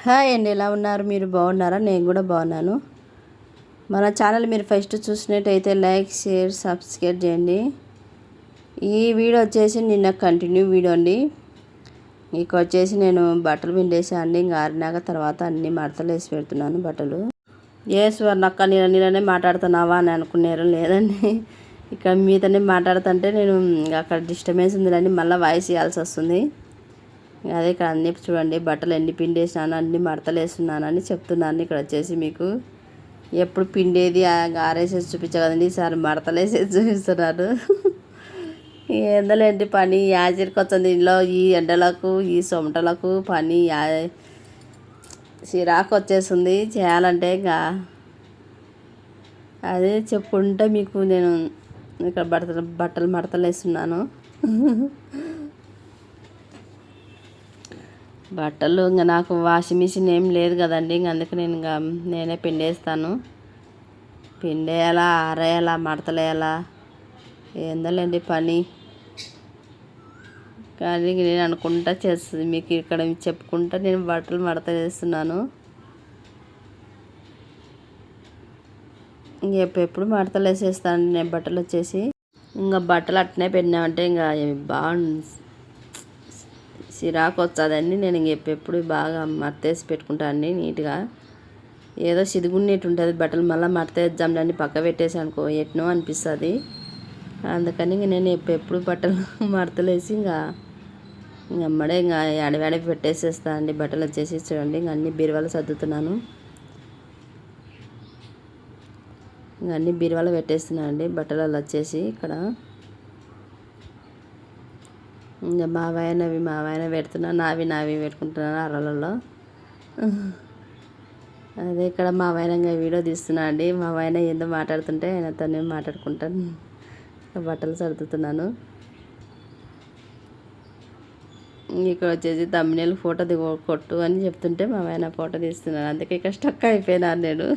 Hi అండి, ఎలా ఉన్నారు? మీరు బాగున్నారా? నేను కూడా బాగున్నాను. మన ఛానల్ మీరు ఫస్ట్ చూసినట్టయితే లైక్, షేర్, సబ్స్క్రైబ్ చేయండి. ఈ వీడియో వచ్చేసి నిన్న కంటిన్యూ వీడియో అండి. ఇక వచ్చేసి నేను బట్టలు పిండేసా అండి. ఇంకా ఆరినాక తర్వాత అన్ని మడతలు వేసి పెడుతున్నాను బట్టలు. ఏ స్వర్ణక్క నీళ్ళనే మాట్లాడుతున్నావా అని అనుకున్నారు. లేదండి, ఇక్కడ మీతోనే మాట్లాడుతుంటే నేను అక్కడ డిస్టర్బెన్స్ ఉందిలేండి, మళ్ళీ వాయిస్ ఇవ్వాల్సి వస్తుంది. అదే ఇక్కడ అన్నీ చూడండి, బట్టలు ఎన్ని పిండేసినాను, అన్ని మడతలు వేస్తున్నానని చెప్తున్నాను. ఇక్కడ వచ్చేసి మీకు ఎప్పుడు పిండేది ఆరేసేసి చూపించా కదండి, ఈసారి మడతలు వేసేసి చూపిస్తున్నారు. ఏందోలేంటి పని యాజరికి వచ్చింది ఇంట్లో, ఈ ఎండలకు ఈ సొమటలకు పని చిరాకు వచ్చేస్తుంది చేయాలంటే. ఇంకా అదే చెప్పుకుంటే మీకు నేను ఇక్కడ బట్టలు మడతలు వేస్తున్నాను. బట్టలు ఇంకా నాకు వాషింగ్ మిషన్ ఏం లేదు కదండి, ఇంక అందుకే నేనే పిండేస్తాను. పిండేయాలా, ఆరేయాలా, మడతలేయాలా, ఏందోలేండి పని. కానీ నేను అనుకుంటా చేస్తుంది, మీకు ఇక్కడ చెప్పుకుంటా నేను బట్టలు మడత వేస్తున్నాను. ఎప్పుడు మడతలు వేసేస్తాను నేను బట్టలు వచ్చేసి. ఇంకా బట్టలు అట్నే పెట్టినామంటే ఇంకా బాగుంది, చిరాకు వచ్చేదండి. నేను ఎప్పుడు బాగా మడతేసి పెట్టుకుంటానండి నీట్గా. ఏదో సిదుగున్నట్టు ఉంటుంది బట్టలు, మళ్ళీ మడతేద్దాంలేండి పక్క పెట్టేసి అనుకో ఎట్నో అనిపిస్తుంది. అందుకని ఇంక నేను ఎప్పుడు బట్టలు మడతలు వేసి అమ్మడే అడవాడి పెట్టేసేస్తాను అండి. బట్టలు వచ్చేసి చూడండి, ఇంక అన్ని బీరువాలు సర్దుతున్నాను. ఇంక అన్ని బీరువాలు పెట్టేస్తున్నాను అండి బట్టలు వచ్చేసి. ఇక్కడ ఇంకా మావైన పెడుతున్నా, నావి పెట్టుకుంటున్నాను అరలలో. అదే ఇక్కడ మావైన వీడియో తీస్తున్నా అండి. మావైన ఏందో మాట్లాడుతుంటే ఆయనతోనే మాట్లాడుకుంటాను, బట్టలు సర్దుతున్నాను. ఇక్కడ వచ్చేసి తమ్ముళ్ళు ఫోటో కొట్టు అని చెప్తుంటే మా ఆయన ఫోటో తీస్తున్నాను, అందుకే ఇక్కడ స్టక్ అయిపోయినాను నేను.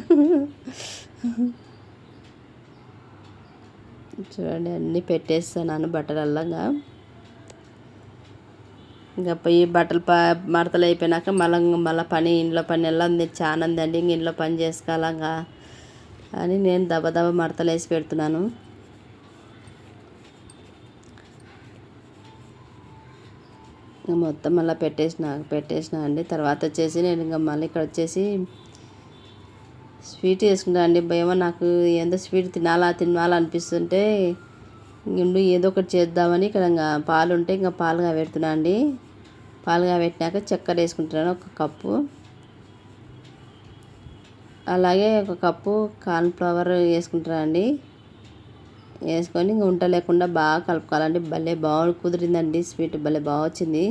చూడండి అన్నీ పెట్టేస్తున్నాను బట్టలల్లా. ఇంకా పోయి బట్టలు మడతలు అయిపోయినాక మళ్ళీ పని, ఇంట్లో పని ఎలా ఉంది చాలా ఉందండి. ఇంక ఇంట్లో పని చేసుకోవాలా అని నేను దబ మడతలు వేసి పెడుతున్నాను. మొత్తం మళ్ళీ పెట్టేసిన అండి. తర్వాత వచ్చేసి నేను ఇంకా మళ్ళీ ఇక్కడ వచ్చేసి స్వీట్ వేసుకుంటాను అండి. ఏమో నాకు ఏందో స్వీట్ తినాలనిపిస్తుంటే ఏదో ఒకటి చేద్దామని ఇక్కడ ఇంకా పాలు ఉంటే ఇంకా పాలుగా పెడుతున్నా అండి. పాలుగా పెట్టినాక చక్కెర వేసుకుంటున్నాను 1 కప్పు. అలాగే 1 కప్పు కార్న్ఫ్లవర్ వేసుకుంటున్నాను అండి. వేసుకొని ఇంకా ఉంట లేకుండా బాగా కలుపుకోవాలండి. భలే బాగా కుదిరిందండి స్వీట్, భలే బాగా వచ్చింది.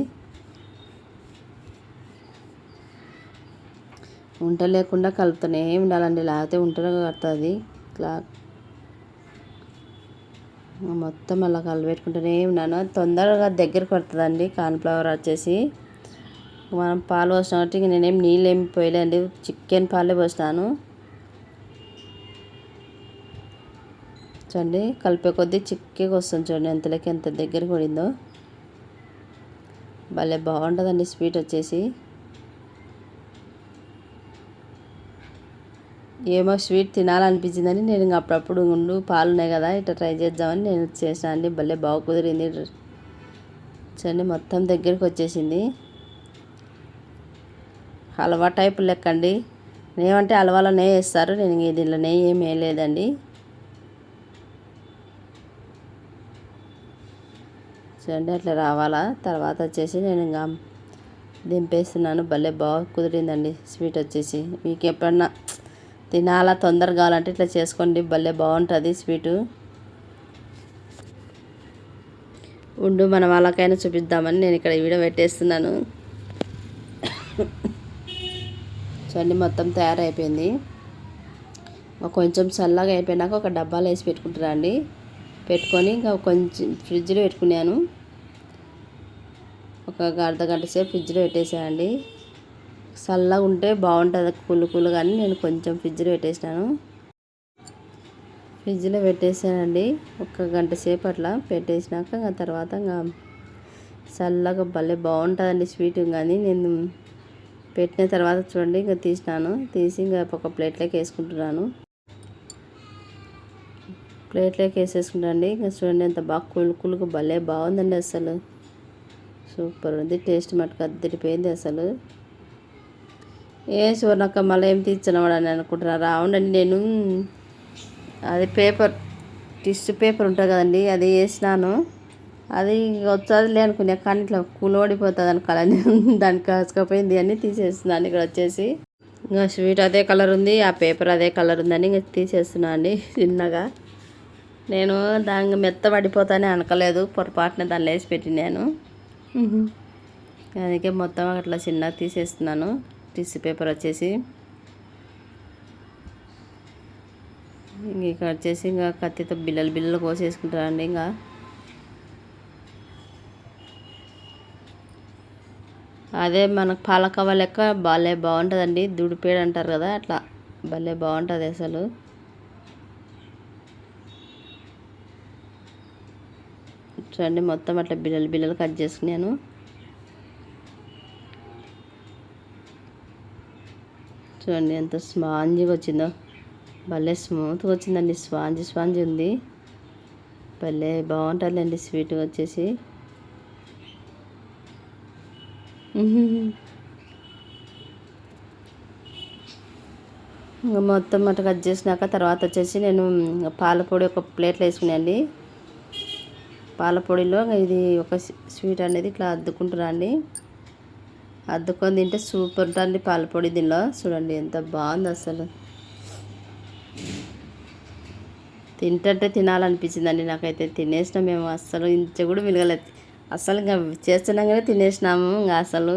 ఉంట లేకుండా కలుపుతూనే ఉండాలండి, లేకపోతే ఉంటగా కడుతుంది. ఇట్లా మొత్తం అలా కలిపెట్టుకుంటూనే ఉన్నాను. తొందరగా దగ్గరకు పడుతుందండి కార్న్ఫ్లవర్ వచ్చేసి. మనం పాలు పోసిన కాబట్టి ఇంక నేనేం నీళ్ళు ఏమి పోయలేండి, చికెన్ పాలే పోస్తాను. చూడండి కలిపే కొద్దీ చిక్కగా వస్తుంది. చూడండి ఎంతలోకి ఎంత దగ్గరకు పడిందో, భలే బాగుంటుందండి స్వీట్ వచ్చేసి. ఏమో స్వీట్ తినాలనిపించిందని నేను అప్పుడప్పుడు పాలు ఉన్నాయి కదా ఇట్లా ట్రై చేద్దామని నేను చేసాను అండి. భలే బాగా కుదిరింది. చూడండి మొత్తం దగ్గరికి వచ్చేసింది. హల్వా టైపు లెక్కండి. ఏమంటే హల్వాలో నెయ్యి వేస్తారు, నేను దీనిలో నెయ్యి ఏమి వేయలేదండి. చూడండి అట్లా రావాలా. తర్వాత వచ్చేసి నేను ఇంకా దింపేస్తున్నాను. భలే బాగా కుదిరిందండి స్వీట్ వచ్చేసి. మీకు ఎప్పుడన్నా తినాలా తొందరగా కావాలంటే ఇట్లా చేసుకోండి, భలే బాగుంటుంది స్వీటు. మన వాళ్ళకైనా చూపిద్దామని నేను ఇక్కడ వీడియో పెట్టేస్తున్నాను. చూడండి మొత్తం తయారైపోయింది. కొంచెం చల్లగా అయిపోయినాక ఒక డబ్బాలో వేసి పెట్టుకుంటున్నా అండి. పెట్టుకొని ఇంకా కొంచెం ఫ్రిడ్జ్లో పెట్టుకున్నాను. ఒక అర్ధగంట సేపు ఫ్రిడ్జ్లో పెట్టేసానండి. చల్లగా ఉంటే బాగుంటుంది కూల్ కానీ నేను కొంచెం ఫ్రిడ్జ్లో పెట్టేసినాను. ఫ్రిడ్జ్లో పెట్టేసానండి 1 గంట సేపు అట్లా పెట్టేసినాక తర్వాత ఇంకా చల్లగా భలే బాగుంటుందండి స్వీట్. కానీ నేను పెట్టిన తర్వాత చూడండి ఇంకా తీసి ఇంకా ఒక ప్లేట్లోకి వేసుకుంటున్నాను. ప్లేట్లోకి వేసేసుకుంటాండి. ఇంకా చూడండి ఎంత బాగా కులుకులుగా భలే బాగుందండి. అసలు సూపర్ ఉంది. టేస్ట్ మటుకు అద్దరిపోయింది అసలు. ఏ సువర్ణక్క మళ్ళీ ఏం తీర్చినవాడు అని అనుకుంటున్నారు. అవునండి, నేను అది టిష్యూ పేపర్ ఉంటుంది కదండి, అది వేసినాను. అది వచ్చేదిలే అనుకున్నా, కానీ ఇట్లా కూలబడిపోతుంది అనుకోవాలని దానికి కాసుకపోయింది అని తీసేస్తున్నాను. ఇక్కడ వచ్చేసి ఇంకా స్వీట్ అదే కలర్ ఉంది, ఆ పేపర్ అదే కలర్ ఉందని ఇంకా తీసేస్తున్నాను అండి చిన్నగా. నేను దాన్ని మెత్తబడిపోతానే అనకలేదు, పొరపాటున దాన్ని వేసి పెట్టినాను. అందుకే మొత్తం అట్లా చిన్నగా తీసేస్తున్నాను. టిష్యూ పేపర్ వచ్చేసి ఇక్కడ వచ్చేసి ఇంకా కత్తితో బిల్లలు కోసేసుకుంటారండి. ఇంకా అదే మనకు పాలకవ్వ లెక్క భలే బాగుంటుందండి. దుడిపేడు అంటారు కదా, అట్లా భలే బాగుంటుంది అసలు. చూడండి మొత్తం అట్లా బిల్లలు కట్ చేసుకున్నాను. చూడండి ఎంత స్పాంజీగా వచ్చిందో, భలే స్మూత్గా వచ్చిందండి. స్పాంజీ ఉంది, భలే బాగుంటుందండి స్వీట్ వచ్చేసి. ఇంకా మొత్తం అట్లా కట్ చేసినాక తర్వాత వచ్చేసి నేను పాలపొడి ఒక ప్లేట్లో వేసుకున్నాండి. పాలపొడిలో ఇది ఒక స్వీట్ అనేది ఇట్లా అద్దుకుంటున్నాండి. అద్దుకొని తింటే సూపర్ ఉంటుంది పాలపొడి. దీనిలో చూడండి ఎంత బాగుంది అసలు. తింటే తినాలనిపించిందండి నాకైతే. తినేసినాం మేము, అస్సలు ఇంచ కూడా మిలగలేదు అసలు. ఇంకా చేస్తున్నాగానే తినేసినాము. ఇంకా అసలు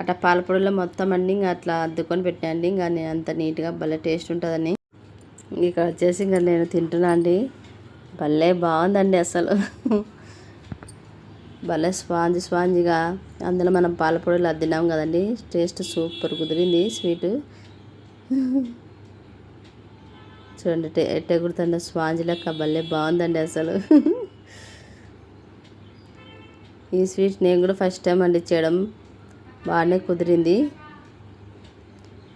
అట్లా పాలపొడిలో మొత్తం అన్నీ ఇంకా అట్లా అద్దుకొని పెట్టినండి. ఇంకా నేను అంత నీట్గా భలే టేస్ట్ ఉంటుందని ఇక్కడ వచ్చేసి ఇంకా నేను తింటున్నా అండి. భలే బాగుందండి అసలు. భలే స్పాంజీగా, అందులో మనం పాలపొడిలో అద్దినాం కదండి, టేస్ట్ సూపర్ కుదిరింది స్వీటు. చూడండి ఎగురుతున్న స్పాంజ్ లెక్క భలే బాగుందండి అసలు. ఈ స్వీట్ నేను కూడా ఫస్ట్ టైం అండి చేయడం, బాగానే కుదిరింది.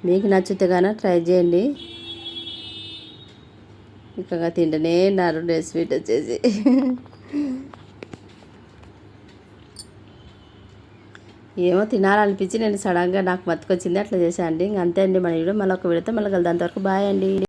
మీకు నచ్చితే కానీ ట్రై చేయండి. ఇక తింటనే నారు స్వీట్ వచ్చేసి. ఏమో తినాలనిపించి నేను సడన్గా నాకు మత్తుకొచ్చింది, అట్లా చేశాను అండి. ఇంక అంతే అండి, మన వీడియో మళ్ళీ ఒక వీడియోతో మళ్ళీ కలుద్దాం. అంతవరకు బాయ్ అండి.